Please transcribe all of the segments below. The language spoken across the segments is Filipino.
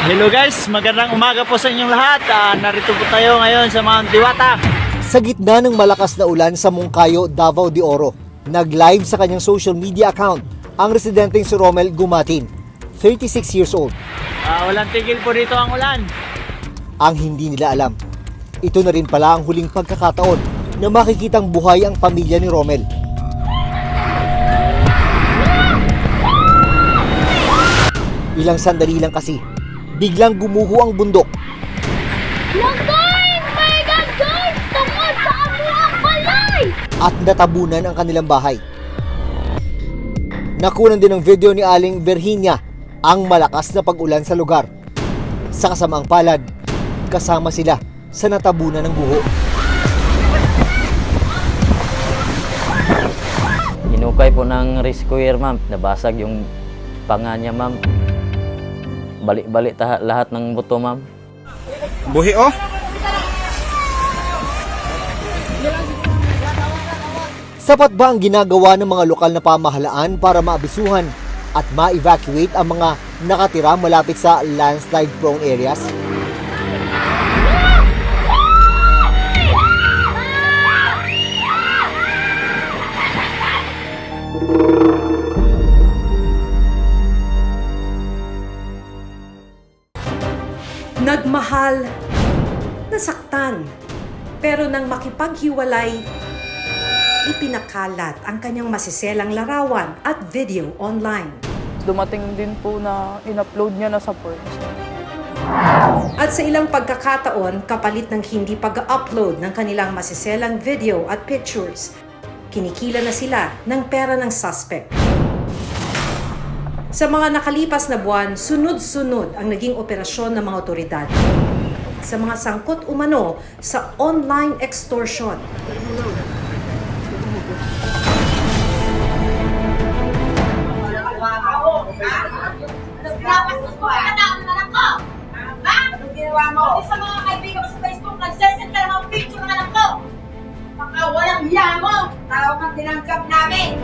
Hello guys, magandang umaga po sa inyong lahat. Narito po tayo ngayon sa Mount Diwata. Sa gitna ng malakas na ulan sa Mungkayo, Davao de Oro, nag-live sa kanyang social media account ang residenteng si Romel Gumatin, 36 years old. Walang tigil po dito ang ulan. Ang hindi nila alam, ito na rin pala ang huling pagkakataon na makikitang buhay ang pamilya ni Romel. Ilang sandali lang kasi, biglang gumuho ang bundok. Langgoy! My God, guys! Tungkol sa amo ang balay! At natabunan ang kanilang bahay. Nakunan din ng video ni Aling Virginia ang malakas na pag-ulan sa lugar. Sa kasamaang palad, kasama sila sa natabunan ng buho. Hinukay po ng rescuer, ma'am. Nabasag yung panga niya, ma'am. Balik-balik lahat ng buto, ma'am. Buhi oh. Sapat ba ang ginagawa ng mga lokal na pamahalaan para maabisuhan at ma-evacuate ang mga nakatira malapit sa landslide-prone areas? Nagmahal, nasaktan, pero nang makipaghiwalay, ipinakalat ang kanyang masiselang larawan at video online. Dumating din po na in-upload niya na sa Forbes. At sa ilang pagkakataon, kapalit ng hindi pag-upload ng kanilang masiselang video at pictures, kinikila na sila ng pera ng suspect. Sa mga nakalipas na buwan, sunod-sunod ang naging operasyon ng mga otoridad sa mga sangkot umano sa online extortion. Napastos ko ang katawang na lang ko! Ha? Anong ginawa mo? Sa mga kaibigan ko sa Facebook, nagsesend ka ng mga picture ng anak ko! Baka walang hiya mo! Tawag ang tinanggap namin!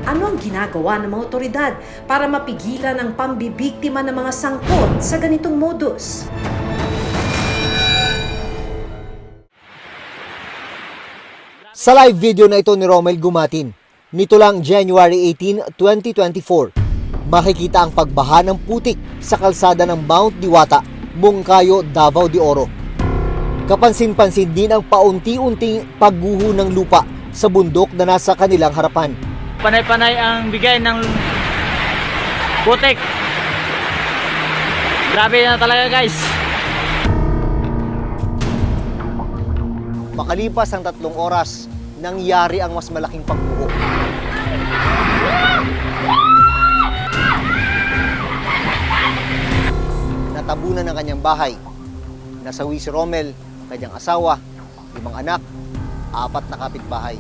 Ano ang ginagawa ng mga otoridad para mapigilan ang pambibiktima ng mga sangkot sa ganitong modus? Sa live video na ito ni Romel Gumatin, nito lang January 18, 2024, makikita ang pagbaha ng putik sa kalsada ng Mount Diwata, Mungkayo, Davao de Oro. Kapansin-pansin din ang paunti-unting pagguho ng lupa sa bundok na nasa kanilang harapan. Panay-panay ang bigay ng putik. Grabe na talaga guys. Makalipas ang 3 oras, nangyari ang mas malaking pagbuho. Natabunan ang kanyang bahay. Nasawi si Romel, kanyang asawa, 5 anak, 4 na kapitbahay.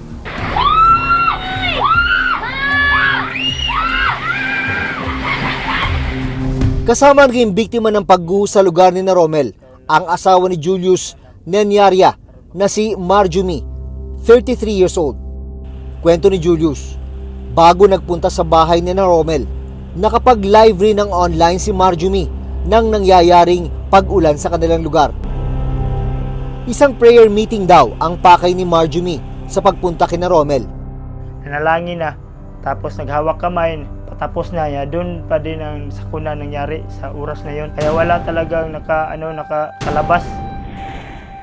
Kasama naging biktima ng pagguho sa lugar ni Romel ang asawa ni Julius Nenyaria na si Marjorie, 33 years old. Kwento ni Julius, bago nagpunta sa bahay ni Romel, nakapag-live rin ng online si Marjorie nang nangyayaring pag-ulan sa kanilang lugar. Isang prayer meeting daw ang pakay ni Marjorie sa pagpunta kina Romel. Nanalangin na, tapos naghawak kamay, patapos na niya, doon pa din ang sakuna nangyari sa oras na yon. Kaya wala talagang nakakalabas.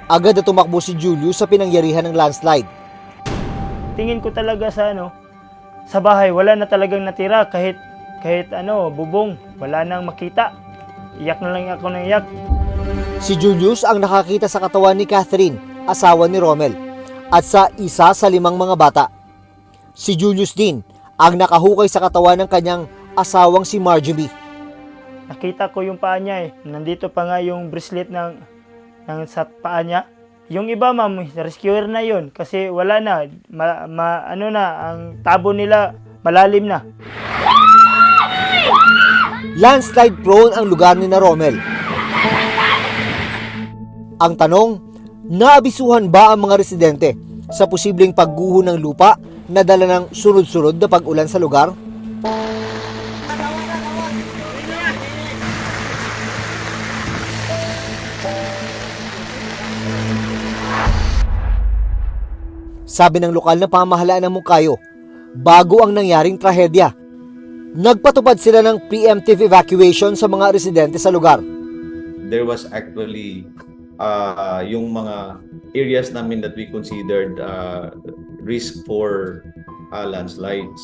Agad na tumakbo si Julius sa pinangyarihan ng landslide. Tingin ko talaga sa bahay, wala na talagang natira kahit bubong, wala nang makita. Iyak na lang ako ng iyak. Si Julius ang nakakita sa katawan ni Catherine, asawa ni Romel, at sa isa sa 5 mga bata. Si Julius din ang nakahukay sa katawan ng kanyang asawang si Marjorie. Nakita ko yung paa niya Nandito pa nga yung bracelet ng sa paa niya. Yung iba ma'am, rescuer na yon kasi wala na. Ang tabo nila malalim na. Landslide prone ang lugar ni Romel. Ang tanong, naabisuhan ba ang mga residente sa posibleng pagguho ng lupa na dala ng sunod-sunod na pag-ulan sa lugar? sabi ng lokal na pamahalaan ng Moncayo, bago ang nangyaring trahedya. Nagpatupad sila ng preemptive evacuation sa mga residente sa lugar. There was actually yung mga areas namin that we considered risk for landslides.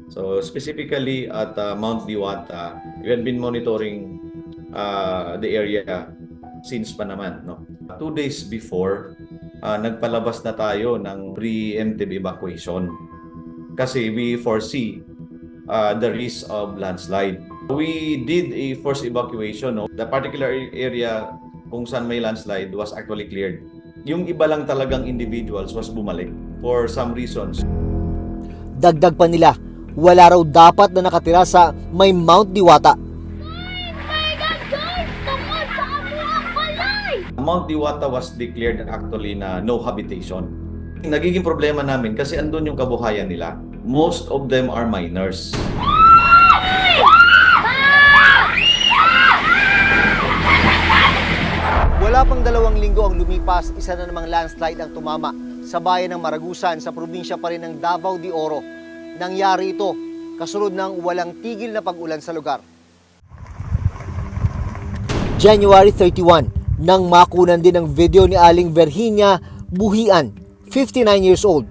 So specifically at Mount Diwata, we had been monitoring the area since pa naman. No? 2 days before, nagpalabas na tayo ng preemptive evacuation kasi we foresee the risk of landslide. We did a forced evacuation. No? The particular area kung saan may landslide was actually cleared. Yung iba lang talagang individuals was bumalik for some reasons. Dagdag pa nila, wala raw dapat na nakatira sa may Mount Diwata. Mount Diwata was declared actually na no habitation. Nagiging problema namin kasi andun yung kabuhayan nila. Most of them are minors. Wala pang 2 linggo ang lumipas, isa na namang landslide ang tumama sa bayan ng Maragusan sa probinsya pa rin ng Davao de Oro. Nangyari ito kasunod ng walang tigil na pag-ulan sa lugar. January 31, nang makunan din ang video ni Aling Virginia Buhian, 59 years old,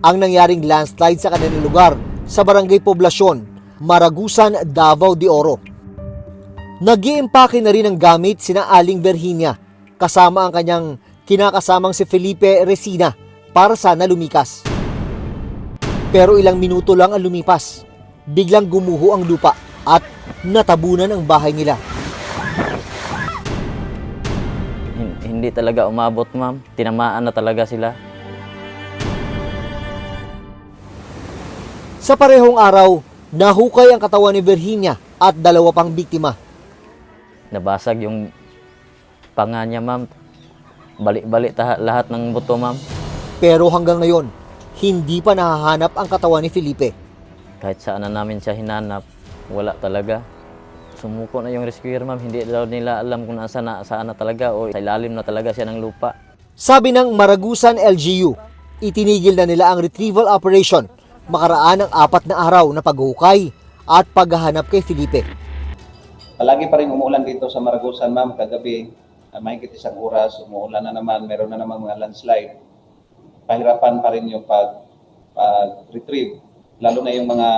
ang nangyaring landslide sa kanilang lugar sa Barangay Poblasyon, Maragusan, Davao de Oro. Nag-iimpake na rin ang gamit sina Aling Virginia kasama ang kanyang kinakasamang si Felipe Resina para sana lumikas. Pero ilang minuto lang ang lumipas, biglang gumuho ang lupa at natabunan ang bahay nila. Hindi talaga umabot, ma'am. Tinamaan na talaga sila. Sa parehong araw, nahukay ang katawan ni Virginia at 2 pang biktima. Nabasag yung panga niya, ma'am. Balik-balik lahat ng buto, ma'am. Pero hanggang ngayon, hindi pa nahahanap ang katawan ni Felipe. Kahit saan na namin siya hinanap, wala talaga. Sumuko na yung rescuer, ma'am. Hindi daw nila alam kung saan na talaga o sa ilalim na talaga siya ng lupa. Sabi ng Maragusan LGU, itinigil na nila ang retrieval operation makaraan ng 4 na araw na paghukay at paghahanap kay Felipe. Palagi pa rin umuulan dito sa Maragusan, ma'am. Kagabi, mahigit 1 oras, umuulan na naman, meron na naman mga landslide. Pahirapan pa rin yung pag-retrieve. Lalo na yung mga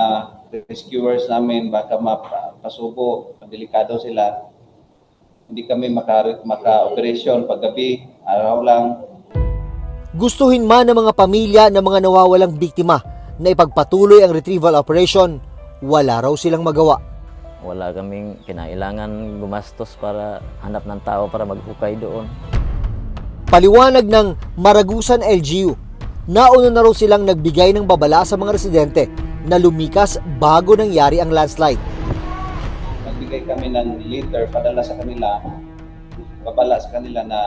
rescuers namin, baka mapasubo, delikado sila. Hindi kami maka-operasyon paggabi, araw lang. Gustuhin man ng mga pamilya ng mga nawawalang biktima na ipagpatuloy ang retrieval operation, wala raw silang magawa. Wala kaming kinailangan gumastos para hanap ng tao para maghukay doon. Paliwanag ng Maragusan LGU, nauna na raw silang nagbigay ng babala sa mga residente na lumikas bago nangyari ang landslide. Nagbigay kami ng letter, padala sa kanila, babala sa kanila na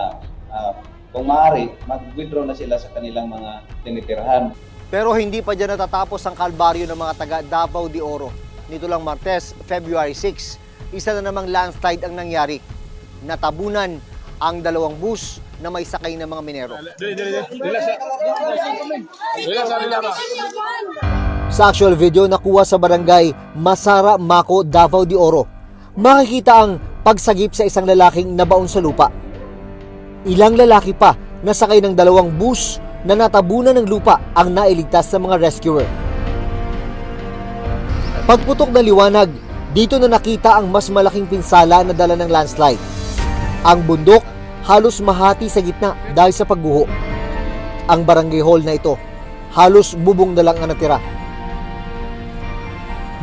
kung maaari, mag-withdraw na sila sa kanilang mga tinitirhan. Pero hindi pa dyan natatapos ang kalbaryo ng mga taga Davao de Oro. Nito lang Martes, February 6, isa na namang landslide ang nangyari. Natabunan ang 2 bus na may sakay ng mga minero. Sa actual video nakuha sa barangay Masara Mako, Davao de Oro, makikita ang pagsagip sa isang lalaking nabaon sa lupa. Ilang lalaki pa na sakay ng 2 bus na natabunan ng lupa ang nailigtas sa mga rescuer. Pagputok ng liwanag, dito na nakita ang mas malaking pinsala na dala ng landslide. Ang bundok halos mahati sa gitna dahil sa pagguho. Ang barangay hall na ito, halos bubong na lang ang natira.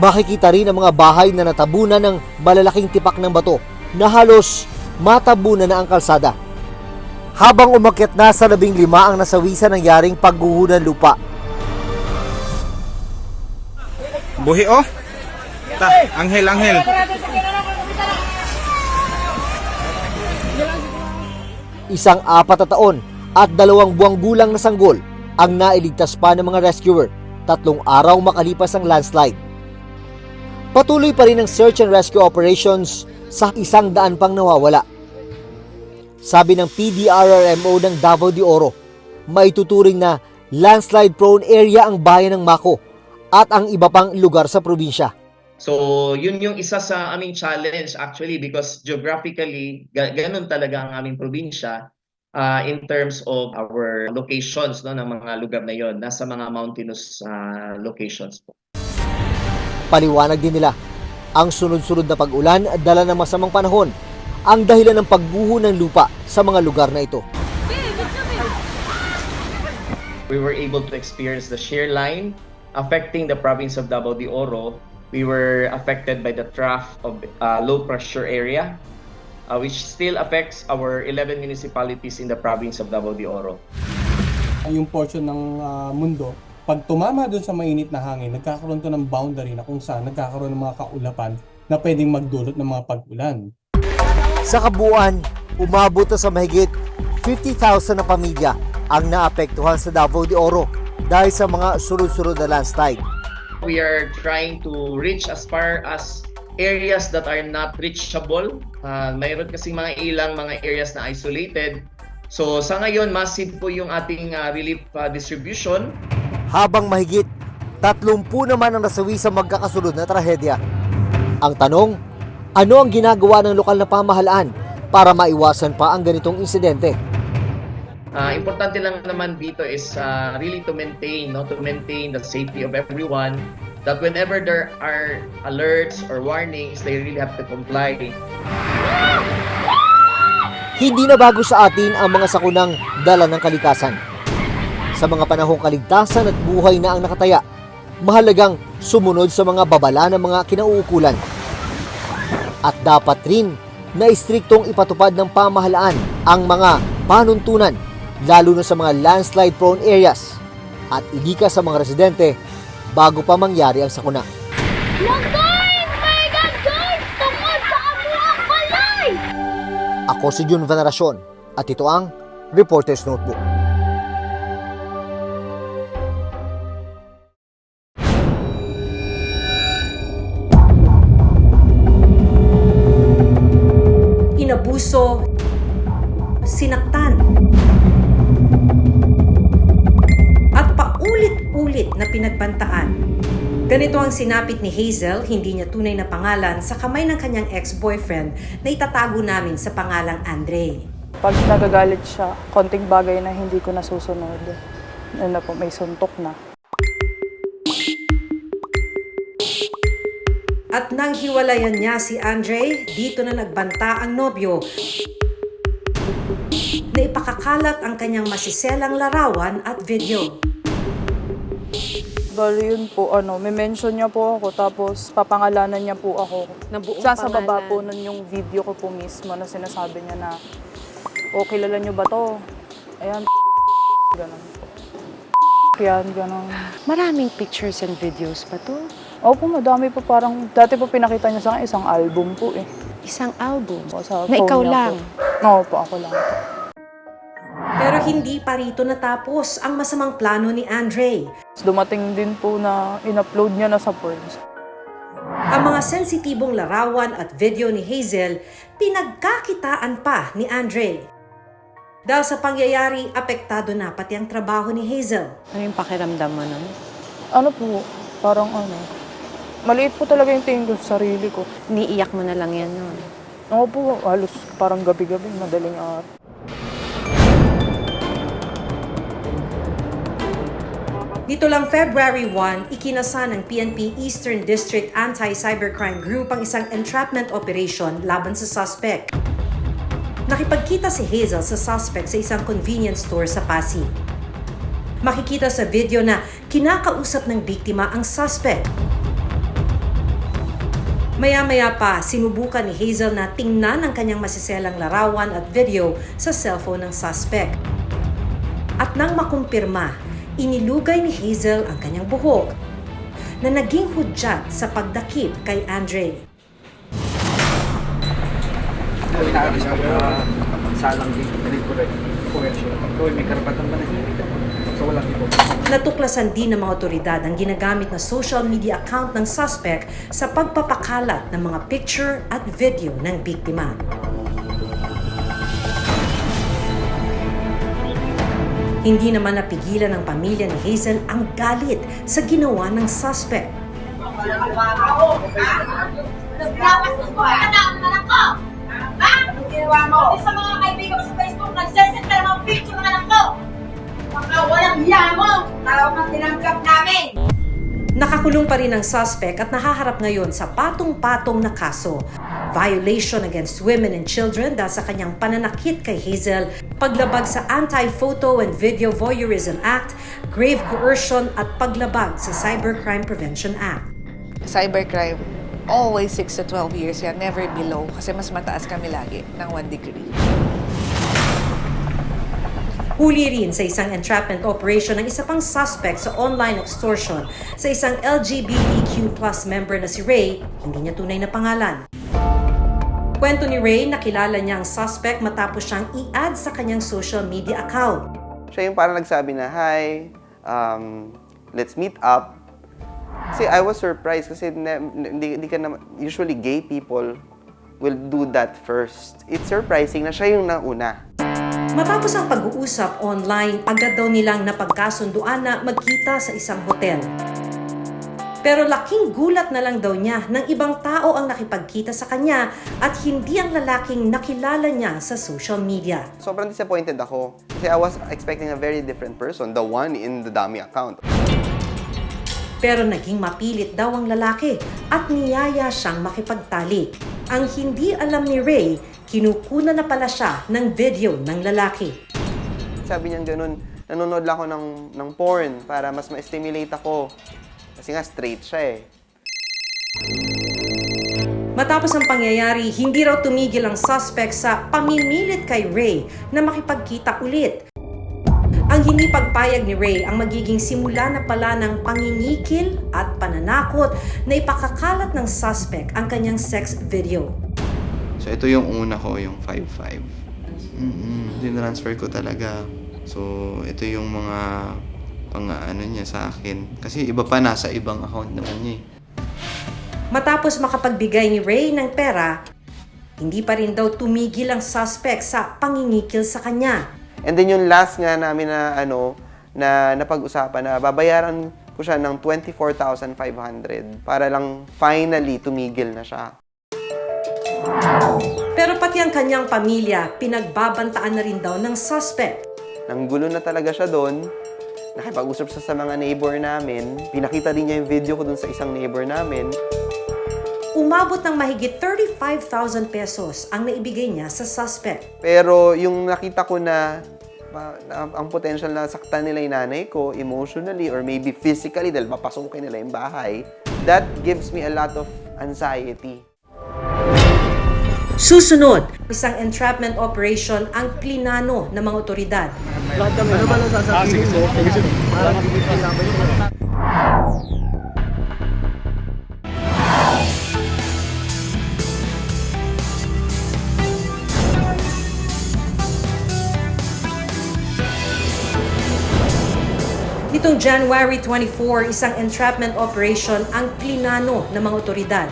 Makikita rin ang mga bahay na natabunan ng malalaking tipak ng bato na halos matabunan na ang kalsada. Habang umakyat na sa 15 ang nasawi sa nangyaring pagguho ng lupa. Buhi oh. Anghel. Isang 4 na taon at 2 buwang gulang na sanggol ang nailigtas pa ng mga rescuer 3 araw makalipas ang landslide. Patuloy pa rin ang search and rescue operations sa 100 pang nawawala. Sabi ng PDRRMO ng Davao de Oro, maituturing na landslide prone area ang bayan ng Mako at ang iba pang lugar sa probinsya. So, yun yung isa sa aming challenge actually because geographically, ganun talaga ang aming probinsya in terms of our locations no, ng mga lugar na yon. Nasa mga mountainous locations po. Paliwanag din nila, ang sunod-sunod na pag-ulan dala ng masamang panahon ang dahilan ng pagguho ng lupa sa mga lugar na ito. We were able to experience the shear line affecting the province of Davao de Oro. We were affected by the trough of low pressure area, which still affects our 11 municipalities in the province of Davao de Oro. Yung portion ng mundo, pag tumama doon sa mainit na hangin, nagkakaroon to ng boundary na kung saan nagkakaroon ng mga kaulapan na pwedeng magdulot ng mga pag-ulan. Sa kabuuan, umabot na sa mahigit 50,000 na pamilya ang naapektuhan sa Davao de Oro dahil sa mga sunod-sunod na landslide. We are trying to reach as far as areas that are not reachable. Mayroon kasing mga ilang mga areas na isolated. So sa ngayon, massive po yung ating relief distribution. Habang mahigit 30 naman ang nasawi sa magkakasunod na trahedya. Ang tanong, ano ang ginagawa ng lokal na pamahalaan para maiwasan pa ang ganitong insidente? Importante lang naman dito is really to maintain the safety of everyone. That whenever there are alerts or warnings, they really have to comply. Hindi na bago sa atin ang mga sakunang dala ng kalikasan. Sa mga panahong kaligtasan at buhay na ang nakataya, mahalagang sumunod sa mga babala ng mga kinauukulan. At dapat rin na istriktong ipatupad ng pamahalaan ang mga panuntunan, lalo na sa mga landslide-prone areas, at idika sa mga residente bago pa mangyari ang sakuna. Ako si Jun Veneracion at ito ang Reporter's Notebook. Inabuso, sinaktan, at paulit-ulit na pinagbantaan. Ganito ang sinapit ni Hazel, hindi niya tunay na pangalan, sa kamay ng kanyang ex-boyfriend na itatago namin sa pangalang Andre. Pag nagagalit siya, konting bagay na hindi ko nasusunod. Ano po, may suntok na. At nang hiwalayan niya si Andre, dito na nagbanta ang nobyo na ipakakalat ang kanyang masiselang larawan at video. Bali yun po, may mention niya po ako, tapos papangalanan niya po ako. Sa baba po nun yung video ko po mismo na sinasabi niya na, kilala niyo ba to? Ayan, ganun po. Yan, ganun. Maraming pictures and videos pa to? Opo, madami po, parang, dati po pinakita niya sa akin, isang album po eh. Isang album? O, sa Na phone ikaw niya lang? Po. Opo, ako lang po. Pero hindi pa rito natapos ang masamang plano ni Andre. Dumating din po na in-upload niya na sa Forbes. Ang mga sensitibong larawan at video ni Hazel, pinagkakitaan pa ni Andre. Dahil sa pangyayari, apektado na pati ang trabaho ni Hazel. Ano yung pakiramdam mo nun? Ano po, parang maliit po talaga yung tingin ko sa sarili ko. Iniiyak mo na lang yan nun? Oo po, halos parang gabi-gabi, madaling araw. Dito lang February 1, ikinasa ng PNP Eastern District Anti-Cybercrime Group ang isang entrapment operation laban sa suspect. Nakipagkita si Hazel sa suspect sa isang convenience store sa Pasig. Makikita sa video na kinakausap ng biktima ang suspect. Maya-maya pa, sinubukan ni Hazel na tingnan ang kanyang masiselang larawan at video sa cellphone ng suspect. At nang makumpirma, inilugay ni Hazel ang kanyang buhok na naging hudyat sa pagdakip kay Andre. Natuklasan din ng mga otoridad ang ginagamit na social media account ng suspect sa pagpapakalat ng mga picture at video ng biktima. Hindi naman napigilan ng pamilya ni Hazel ang galit sa ginawa ng suspect. Pinapastos mo ang anak ko! Ha? Anong ginawa mo? Sa mga kaibigan ko sa Facebook, nagsesend ka ng mga picture ng anak ko! Baka walang hiya mo! Tawag ang tinanggap namin! Nakakulong pa rin ang suspect at nahaharap ngayon sa patong-patong na kaso. Violation against women and children dahil sa kanyang pananakit kay Hazel, paglabag sa Anti-Photo and Video Voyeurism Act, grave coercion at paglabag sa Cybercrime Prevention Act. Cybercrime, always 6 to 12 years yan, never below. Kasi mas mataas kami lagi ng 1 degree. Huli rin sa isang entrapment operation ng isa pang suspect sa online extortion sa isang LGBTQ+ member na si Ray, hindi niya tunay na pangalan. Kwento ni Ray, nakilala niya ang suspect matapos siyang i-add sa kanyang social media account. Siya yung parang nagsabi na, "Hi, let's meet up." Kasi I was surprised kasi hindi ka na, usually gay people will do that first. It's surprising na siya yung nauna. Matapos ang pag-uusap online, agad daw nilang napagkasunduan na magkita sa isang hotel. Pero laking gulat na lang daw niya nang ibang tao ang nakipagkita sa kanya at hindi ang lalaking nakilala niya sa social media. Sobrang disappointed ako kasi I was expecting a very different person, the one in the dummy account. Pero naging mapilit daw ang lalaki at niyaya siyang makipagtalik. Ang hindi alam ni Ray, kinukuna na pala siya ng video ng lalaki. Sabi niya gano'n, nanonood lang ako ng porn para mas ma-stimulate ako. Kasi nga straight siya eh. Matapos ang pangyayari, hindi raw tumigil ang suspect sa pamimilit kay Ray na makipagkita ulit. Ang hindi pagpayag ni Ray ang magiging simula na pala ng pangingikil at pananakot na ipakakalat ng suspect ang kanyang sex video. So ito yung una ko, yung 5'5". Dinransfer ko talaga. So ito yung mga pang-ano niya sa akin. Kasi iba pa, nasa ibang account naman niya eh. Matapos makapagbigay ni Ray ng pera, hindi pa rin daw tumigil ang suspect sa pangingikil sa kanya. And then yung last nga namin na na napag-usapan na babayaran ko siya ng 24,500 para lang finally tumigil na siya. Pero pati ang kanyang pamilya, pinagbabantaan na rin daw ng suspect. Nanggulo na talaga siya doon. Nakipag-usap siya sa mga neighbor namin. Pinakita din niya yung video ko doon sa isang neighbor namin. Umabot ng mahigit 35,000 pesos ang naibigay niya sa suspect. Pero yung nakita ko na ang potential na saktan nila yung nanay ko emotionally or maybe physically dahil papasukin nila yung bahay, that gives me a lot of anxiety. Susunod, isang entrapment operation ang plinano ng mga otoridad. Ano ba nang sasabihin mo? Nitong January 24, isang entrapment operation ang plinano ng mga otoridad.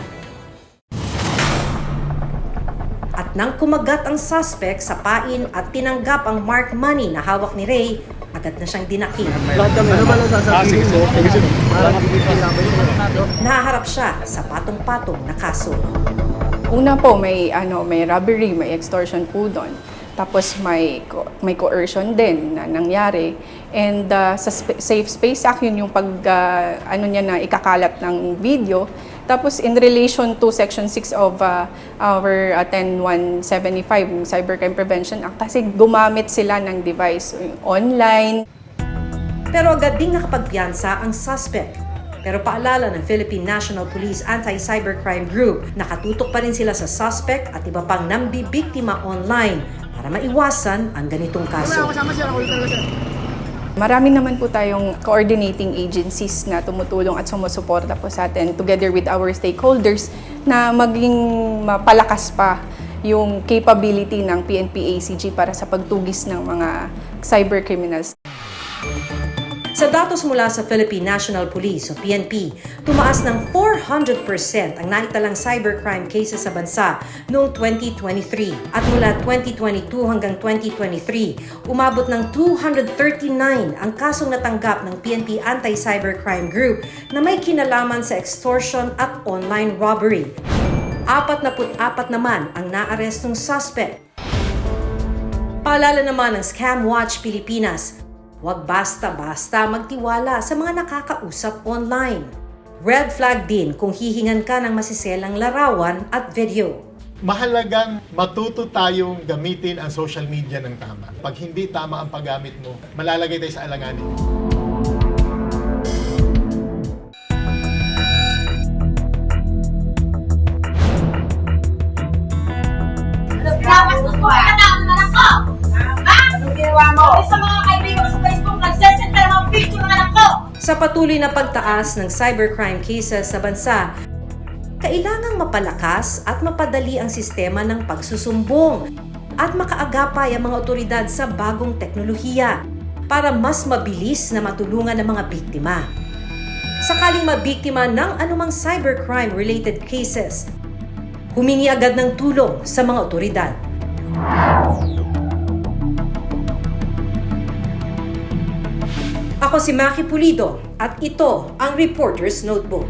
At nang kumagat ang suspect sa pain at tinanggap ang mark money na hawak ni Ray, agad na siyang dinakip. Ano ba nang sasabihin mo? Nahaharap siya sa patong-patong na kaso. Una po, may robbery, may extortion po doon. Tapos may coercion din na nangyari. And sa Safe Space Act, yun yung niya na ikakalat ng video. Tapos in relation to Section 6 of our 10175, Cybercrime Prevention Act, kasi gumamit sila ng device online. Pero agad ding nakapagpiyansa ang suspect. Pero paalala ng Philippine National Police Anti-Cybercrime Group, nakatutok pa rin sila sa suspect at iba pang nambibiktima online para maiwasan ang ganitong kaso. Marami naman po tayong coordinating agencies na tumutulong at sumusuporta po sa atin together with our stakeholders na maging mapalakas pa yung capability ng PNP-ACG para sa pagtugis ng mga cybercriminals. Sa datos mula sa Philippine National Police o PNP, tumaas ng 400% ang naitalang cybercrime cases sa bansa noong 2023. At mula 2022 hanggang 2023, umabot ng 239 ang kasong natanggap ng PNP Anti-Cybercrime Group na may kinalaman sa extortion at online robbery. 44 naman ang naarestong suspect. Paalala naman ng Scam Watch Pilipinas, huwag basta-basta magtiwala sa mga nakakausap online. Red flag din kung hihingan ka ng masiselang larawan at video. Mahalagang matuto tayong gamitin ang social media ng tama. Pag hindi tama ang paggamit mo, malalagay tayo sa alanganin. Nagkabastos ko, anak na anak ko! Ha? Anong ginawa mo? Sa mga kaibigan ko sa Facebook, nagsesend ka ng mga picture ng anak ko! Sa patuloy na pagtaas ng cybercrime cases sa bansa, kailangang mapalakas at mapadali ang sistema ng pagsusumbong at makaagapay ang mga otoridad sa bagong teknolohiya para mas mabilis na matulungan ang mga biktima. Sakaling mabiktima ng anumang cybercrime-related cases, humingi agad ng tulong sa mga otoridad. Ako si Maki Pulido at ito ang Reporter's Notebook.